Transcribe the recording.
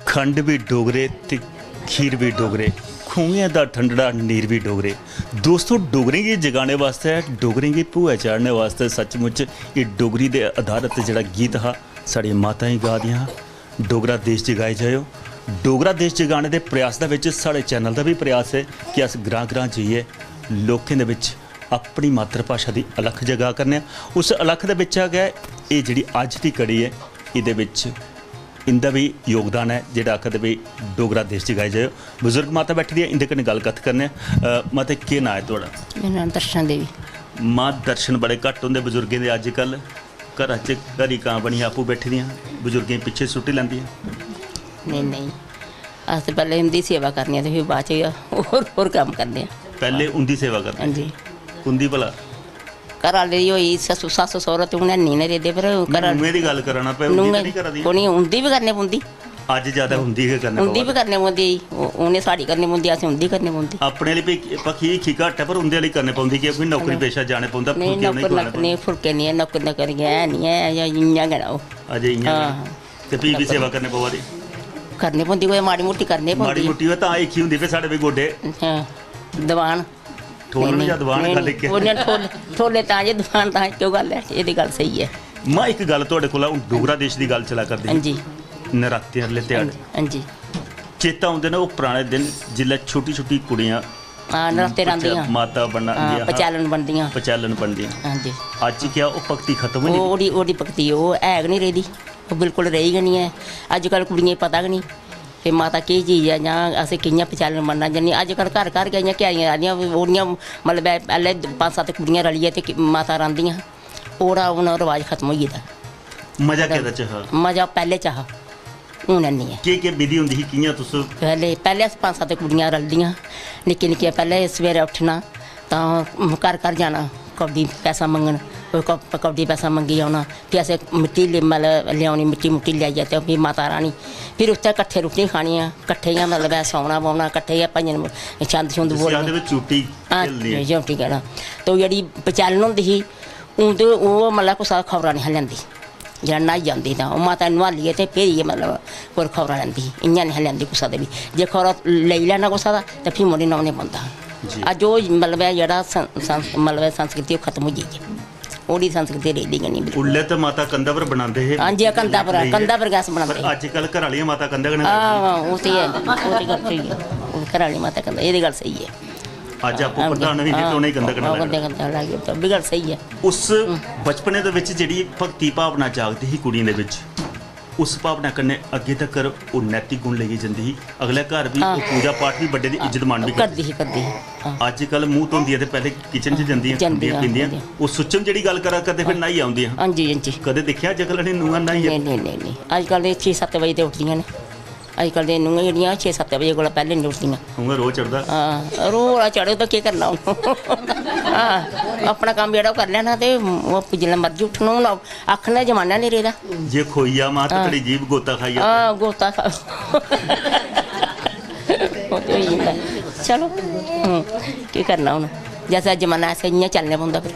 खंड भी डोगरे ते खीर भी डोगरे, खूहियां दा ठंडड़ा नीर भी डोगरे। दोस्तों, डोगरें गी जगाने वास्ते, डोगरें गी भूआ चाढ़ने वास्ते सचमुच ये डोगरी दे आधारित जेह्ड़ा गीत हा साढ़ी माताएं गा दियां हा, डोगरा देश जगाए जाओ। डोगरा देश जगाने दे प्रयास दे विच साढ़े चैनल दा भी प्रयास है कि अस ग्रां ग्रां जाइए लोकें दे विच अपनी मातर भाशा दी अलख जगा करने। उस अलख दे विच गै ये जिहड़ी अज दी कड़ी है इहदे विच इंदा भी योगदान है जेह्ड़ा आखदे भी डोगरा देश जगाए जाओ। बजुर्ग माता बैठी दी है, इंदे कन्नै गल कत्थ करने। माता केह् नाम है तुहाड़ा? मेरा नाम दर्शन देवी। मां दर्शन बड़े घट्ट होंदे बजुर्गें दे अजकल, घरा च घरी कां बनी आपूं बैठी दियां, बजुर्गें पिच्छे सुट्टी लैंदियां। नहीं नहीं, अस ते पैह्ले उंदी सेवा करनी ते फिर बाद च होर कम्म करने। पहले उंदी सेवा करदे? हां जी। उंदी भला घर आह्ले दी होई सस्स सौह्रा ते उ'नें नहीं रेह्दे पर घर नूहें दी गल कराना पे, उंदी ते नहीं करा दी? कोनी उंदी भी करनी पौंदी, अज ज्यादा उंदी गै करना उंदी भी करनी पौंदी, उ'नें साढ़ी करनी पौंदी, असें उंदी करनी पौंदी। अपने लिए पक्खी हिखी घट्ट है पर उंदे लिए करनी पौंदी क्योंकि नौकरी पेशा जाने पौंदा। नहीं नौकर नहीं, फुलके नहीं है, नौकर नौकरी है नहीं है, इ'यां गै ओह् अजे इ'यां ते फ्ही भी सेवा करने पवा दी? करनी पौंदी, कोई माड़ी मुट्टी करनी पौंदी। माड़ी मुट्टी होए तां हिखी हुंदी फिर साढ़े भी गोडे दवान ठोलन या दवान गल इक ठोले तां जे दवान तां क्यों गल है, एह्दी गल सही है। मां इक गल तुहाडे कोला हून डोगरा देश दी गल चला करदी। हां जी। नराते आह्ले ध्याड़े हां जी चेता आउंदे ने ओह् पुराने दिन जिल्लै छोटी छोटी कुड़ियां नराते रौंह्दियां, माता बनदियां, पचैलन बनदियां, पचैलन बनदियां। हां जी। अज्ज क्या ओह् भगती खत्म होई? ओह्दी भगती ओह् है गै नहीं रेह्दी, ओह् बिल्कुल रेही गै नहीं है। अजकल कुड़ियें गी पता गै नहीं कि माता केह् चीज़ है, जां असें कि'यां पचैलन बनना जां नहीं। अजकल घर घर गै इ'यां क्यारियां आदियां ओह्दियां, मतलब पैह्ले 5-7 कुड़ियां रलियै ते माता रांदियां, ओह्दा हून रवाज खत्म होई गेदा। मजा केह्दे च हा? मजा पैह्ले च हा, हून हैनी ऐ। केह् विधि होंदी ही, कि'यां तुस? पैह्ले अस 5-7 कुड़ियां रलदियां, निक्की निक्कियां, पैह्ले सवेरै उट्ठना तां घर घर जाना, कौडी पैसा मंगन, कौडी पैसा मंगी औना, फ्ही असें मिट्टी मतलब लेआनी, मिट्टी मुट्टी लेआइयै ते फ्ही माता रानी, फिर उत्थै कट्ठे रुट्टी खानी, कट्ठे गै मतलब सौना पौना, कट्ठे गै भजन छंद छुंद बोलने। झूटी कहना तो जेह्ड़ी पचैलन होंदी ही हून ते ओह् मतलब कुसै खबरां निं हा लैंदी, जेह्ड़ा न्हाई जंदी तां ओह् माता नोहालियै ते फिर इ'यै मतलब कोई खबरां लैंदी ही, इ'यां निं हा लैंदी कुसै दे बी। जे खबरां लेई लैना कुसै दा ते फ्ही मुड़े नौने पौंदा हा। अज्ज ओह् मतलब जेह्ड़ा मतलब संस्कृति ओह् खत्म होई गेई है, ओह्दी संस्कृति रेही गै नहीं। उल्ले ते माता कंधा पर बनांदे हे। हां जी, कंधा पर गैस बनांदे। अजकल घर आह्लियां माता कंधा कन्नै ओह् ते है, ओह् ते गल स्हेई है, घर आह्ली माता कंधा, एह्दी गल स्हेई है। अज आपूं प्रधान होई ते उ'नें कंधा कन्नै लाइयै ओह् बी गल स्हेई है। उस बचपने दे विच जेह्ड़ी भगती भावना जागदी ही कुड़ियें दे विच, उस भावना कन्नै अग्गे तक्कर ओह् नैतिक गुण लेइयै जंदी ही, अगले घर भी ओह् पूजा पाठ भी बड्डे दी इज्जत मान भी करदी ही। अजकल मूंह धोंदियां ते पैह्ले किचन च जंदियां पींदियां, ओह् सुच्चम जेह्ड़ी गल करा करदे फिर न्हाई औंदियां। हां जी हां जी। कदें दिक्खेआ अजकल इ'नें नूंहां न्हाइयै? नहीं नहीं नहीं, अजकल 6-7 बजे ते उठदियां ने, अजकल दी नूंहां जेह्ड़ियां 6-7 बजे कोला पैह्लें नहीं उठदियां। ਖੂਹਾਂ ਰੋਜ਼ ਚੜਦਾ। हाँ रोला चढ़े तो केह् करना हून हाँ अपना कम्म जेह्ड़ा ओह् करी लैना ते जिल्लै मर्जी उट्ठना हून आखने दा जमाना नहीं रेह्दा। ਜੇ ਖੋਈਆ ਮਾਂ ਤਾਂ ਤੇਰੀ ਜੀਭ ਗੋਤਾ ਖਾਈ ਆ। हाँ गोता खा ओह् ते होई जंदा चलो केह् करना हून जैसा जमाना ऐसा इ'यां चलना पौंदा फिर।